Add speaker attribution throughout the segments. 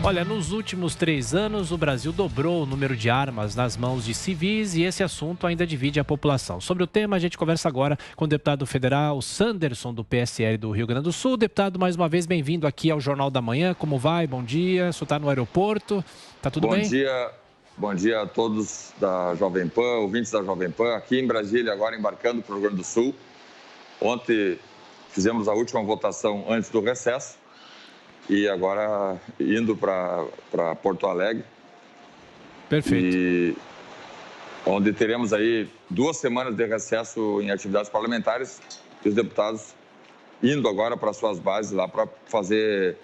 Speaker 1: Olha, nos últimos 3 anos, o Brasil dobrou o número de armas nas mãos de civis e esse assunto ainda divide a população. Sobre o tema, a gente conversa agora com o deputado federal Sanderson, do PSL do Rio Grande do Sul. Deputado, mais uma vez, bem-vindo aqui ao Jornal da Manhã. Como vai? Bom dia. O senhor está no aeroporto? Tá tudo bem?
Speaker 2: Bom dia a todos da Jovem Pan, ouvintes da Jovem Pan. Aqui em Brasília, agora embarcando para o Rio Grande do Sul. Ontem fizemos a última votação antes do recesso. E agora indo para Porto Alegre.
Speaker 1: Perfeito.
Speaker 2: E onde teremos aí 2 semanas de recesso em atividades parlamentares e os deputados indo agora para suas bases lá para fazer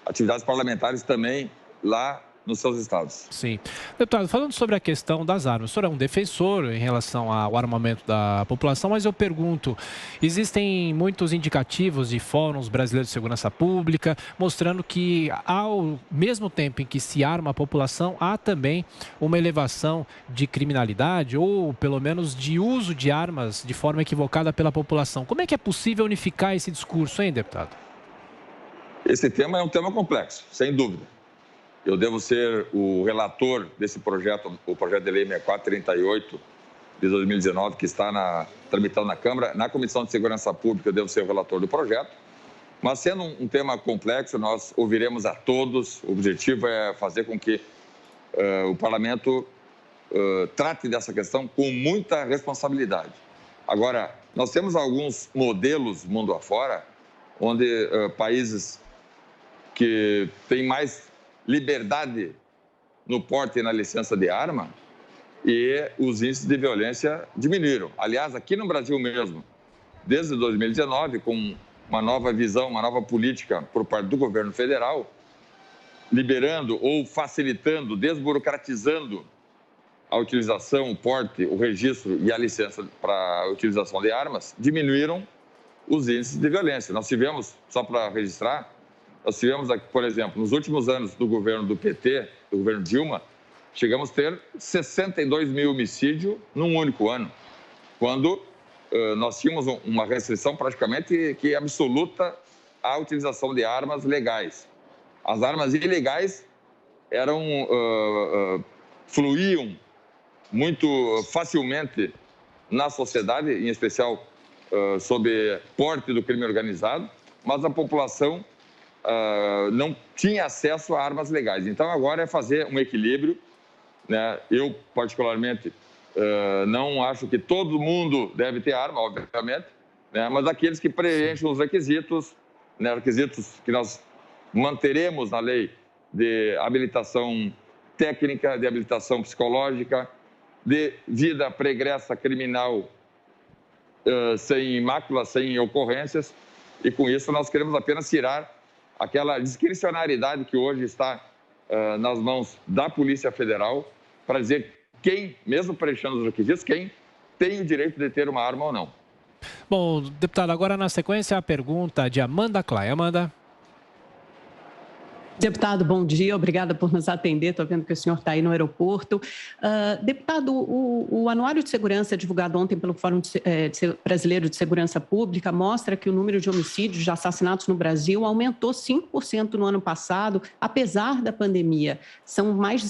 Speaker 2: atividades parlamentares também lá nos seus estados.
Speaker 1: Sim. Deputado, falando sobre a questão das armas, o senhor é um defensor em relação ao armamento da população, mas eu pergunto, existem muitos indicativos de fóruns brasileiros de segurança pública, mostrando que ao mesmo tempo em que se arma a população, há também uma elevação de criminalidade ou pelo menos de uso de armas de forma equivocada pela população. Como é que é possível unificar esse discurso, hein, deputado?
Speaker 2: Esse tema é um tema complexo, sem dúvida. Eu devo ser o relator desse projeto, o projeto de lei 6438 de 2019, que está tramitando na Câmara. Na Comissão de Segurança Pública, eu devo ser o relator do projeto. Mas, sendo um tema complexo, nós ouviremos a todos. O objetivo é fazer com que o Parlamento trate dessa questão com muita responsabilidade. Agora, nós temos alguns modelos mundo afora, onde países que têm mais liberdade no porte e na licença de arma e os índices de violência diminuíram. Aliás, aqui no Brasil mesmo, desde 2019, com uma nova visão, uma nova política por parte do governo federal, liberando ou facilitando, desburocratizando a utilização, o porte, o registro e a licença para a utilização de armas, diminuíram os índices de violência. Nós tivemos, só para registrar, nós tivemos, por exemplo, nos últimos anos do governo do PT, do governo Dilma, chegamos a ter 62 mil homicídios num único ano, quando nós tínhamos uma restrição praticamente que absoluta à utilização de armas legais. As armas ilegais fluíam muito facilmente na sociedade, em especial sob porte do crime organizado, mas a população não tinha acesso a armas legais. Então, agora é fazer um equilíbrio, né? Eu, particularmente, não acho que todo mundo deve ter arma, obviamente, né? Mas aqueles que preenchem os requisitos, né? Requisitos que nós manteremos na lei de habilitação técnica, de habilitação psicológica, de vida pregressa criminal sem mácula, sem ocorrências, e com isso nós queremos apenas tirar aquela discricionariedade que hoje está nas mãos da Polícia Federal para dizer quem, mesmo preenchendo os requisitos, quem tem o direito de ter uma arma ou não.
Speaker 1: Bom, deputado, agora na sequência a pergunta de Amanda Clay. Amanda.
Speaker 3: Deputado, bom dia. Obrigada por nos atender. Estou vendo que o senhor está aí no aeroporto. Deputado, o Anuário de Segurança divulgado ontem pelo Fórum Brasileiro de Segurança Pública mostra que o número de homicídios, de assassinatos no Brasil aumentou 5% no ano passado, apesar da pandemia. Foram mais de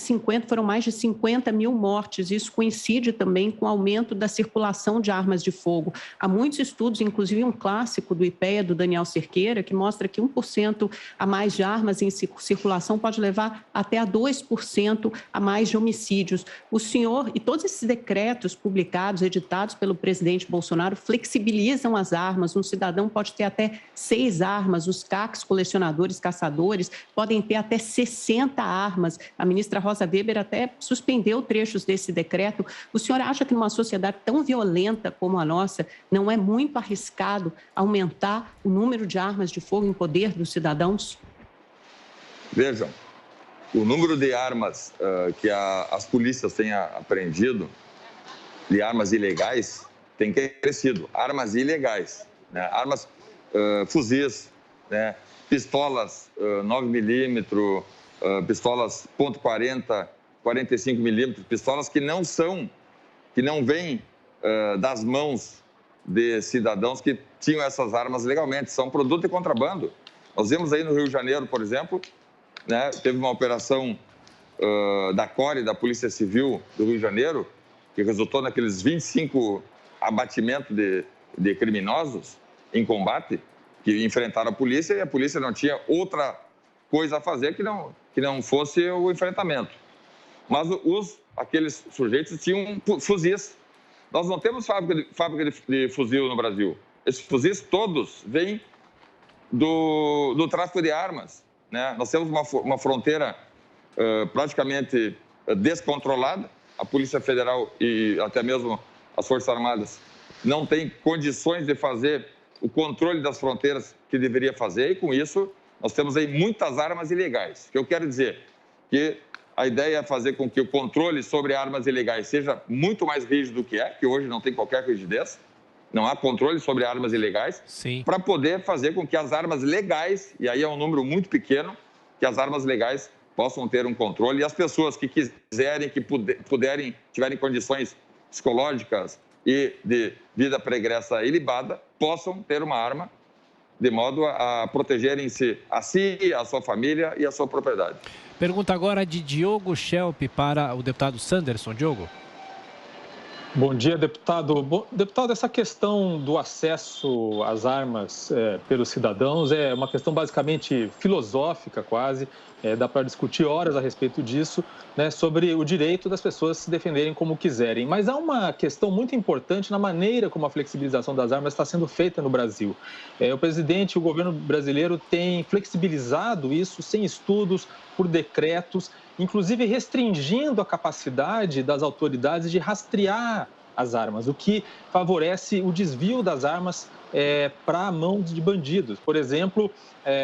Speaker 3: 50 mil mortes. Isso coincide também com o aumento da circulação de armas de fogo. Há muitos estudos, inclusive um clássico do IPEA, do Daniel Cerqueira, que mostra que 1% a mais de armas em circulação pode levar até a 2% a mais de homicídios. O senhor e todos esses decretos publicados, editados pelo presidente Bolsonaro, flexibilizam as armas. Um cidadão pode ter até 6 armas. Os CACs, colecionadores, caçadores, podem ter até 60 armas. A ministra Rosa Weber até suspendeu trechos desse decreto. O senhor acha que numa sociedade tão violenta como a nossa, não é muito arriscado aumentar o número de armas de fogo em poder dos cidadãos?
Speaker 2: Vejam, o número de armas que as polícias têm apreendido, de armas ilegais, tem crescido. Armas ilegais, né? Armas, fuzis, né? Pistolas 9mm, pistolas .40, 45mm, pistolas que não vêm das mãos de cidadãos que tinham essas armas legalmente, são produto de contrabando. Nós vemos aí no Rio de Janeiro, por exemplo, né? Teve uma operação da CORE, da Polícia Civil do Rio de Janeiro, que resultou naqueles 25 abatimentos de criminosos em combate, que enfrentaram a polícia e a polícia não tinha outra coisa a fazer que não fosse o enfrentamento. Mas aqueles sujeitos tinham fuzis. Nós não temos fábrica de fuzil no Brasil. Esses fuzis todos vêm do tráfico de armas, né? Nós temos uma fronteira praticamente descontrolada. A Polícia Federal e até mesmo as Forças Armadas não têm condições de fazer o controle das fronteiras que deveria fazer, e com isso nós temos aí muitas armas ilegais. O que eu quero dizer que a ideia é fazer com que o controle sobre armas ilegais seja muito mais rígido do que hoje não tem qualquer rigidez, não há controle sobre armas ilegais, para poder fazer com que as armas legais, e aí é um número muito pequeno, que as armas legais possam ter um controle, e as pessoas que quiserem, que puderem, tiverem condições psicológicas e de vida pregressa ilibada, possam ter uma arma, de modo a protegerem-se a si, a sua família e a sua propriedade.
Speaker 1: Pergunta agora de Diogo Schelp para o deputado Sanderson. Diogo.
Speaker 4: Bom dia, deputado. Deputado, essa questão do acesso às armas pelos cidadãos é uma questão basicamente filosófica, quase. Dá para discutir horas a respeito disso, né, sobre o direito das pessoas se defenderem como quiserem. Mas há uma questão muito importante na maneira como a flexibilização das armas está sendo feita no Brasil. O presidente, o governo brasileiro tem flexibilizado isso sem estudos, por decretos, inclusive restringindo a capacidade das autoridades de rastrear as armas, o que favorece o desvio das armas para a mão de bandidos. Por exemplo,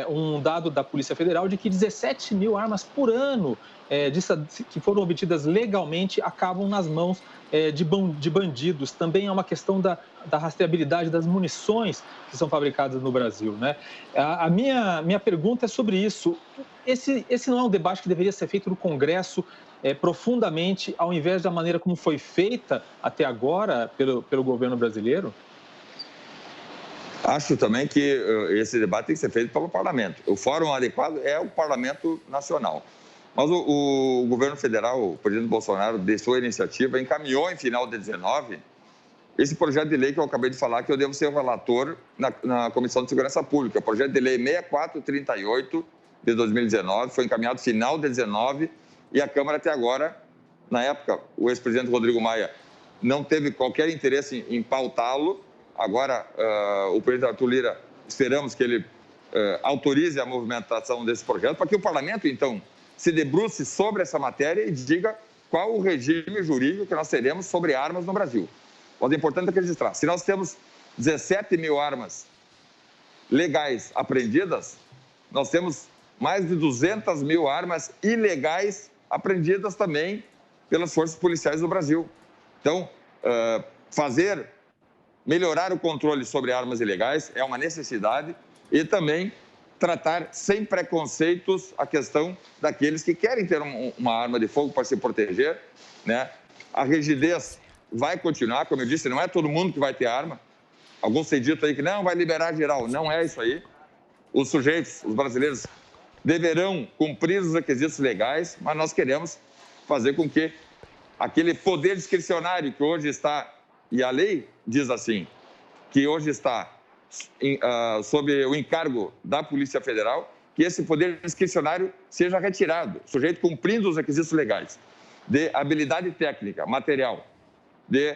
Speaker 4: um dado da Polícia Federal de que 17 mil armas por ano que foram obtidas legalmente acabam nas mãos de bandidos. Também é uma questão da rastreabilidade das munições que são fabricadas no Brasil, né? A minha pergunta é sobre isso. Esse não é um debate que deveria ser feito no Congresso profundamente, ao invés da maneira como foi feita até agora pelo governo brasileiro?
Speaker 2: Acho também que esse debate tem que ser feito pelo parlamento. O fórum adequado é o Parlamento Nacional. Mas o governo federal, o presidente Bolsonaro, deixou a iniciativa, encaminhou em final de 2019 esse projeto de lei que eu acabei de falar, que eu devo ser o relator na Comissão de Segurança Pública. O projeto de lei 6438 de 2019 foi encaminhado no final de 2019 e a Câmara até agora, na época, o ex-presidente Rodrigo Maia não teve qualquer interesse em pautá-lo. Agora, o presidente Arthur Lira, esperamos que ele autorize a movimentação desse projeto, para que o parlamento, então, se debruce sobre essa matéria e diga qual o regime jurídico que nós teremos sobre armas no Brasil. Mas é importante registrar, se nós temos 17 mil armas legais apreendidas, nós temos mais de 200 mil armas ilegais apreendidas também pelas forças policiais do Brasil. Então, melhorar o controle sobre armas ilegais é uma necessidade e também tratar sem preconceitos a questão daqueles que querem ter uma arma de fogo para se proteger, né? A rigidez vai continuar, como eu disse, não é todo mundo que vai ter arma. Alguns têm dito aí que não, vai liberar geral. Não é isso aí. Os sujeitos, os brasileiros, deverão cumprir os requisitos legais, mas nós queremos fazer com que aquele poder discricionário que hoje está, e a lei diz assim, que hoje está sob o encargo da Polícia Federal, que esse poder discricionário seja retirado, o sujeito cumprindo os requisitos legais de habilidade técnica, material, de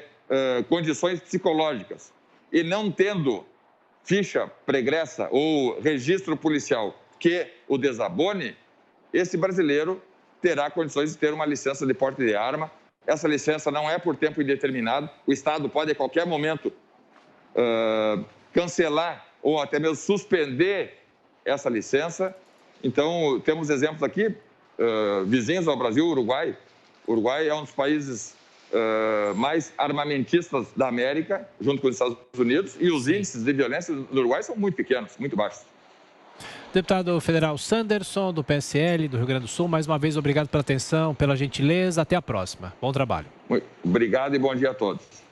Speaker 2: condições psicológicas, e não tendo ficha pregressa ou registro policial que o desabone, esse brasileiro terá condições de ter uma licença de porte de arma. Essa licença não é por tempo indeterminado, o Estado pode a qualquer momento cancelar ou até mesmo suspender essa licença. Então, temos exemplos aqui, vizinhos ao Brasil, o Uruguai. O Uruguai é um dos países mais armamentistas da América, junto com os Estados Unidos, e os índices de violência no Uruguai são muito pequenos, muito baixos.
Speaker 1: Deputado federal Sanderson, do PSL, do Rio Grande do Sul, mais uma vez, obrigado pela atenção, pela gentileza. Até a próxima. Bom trabalho.
Speaker 2: Obrigado e bom dia a todos.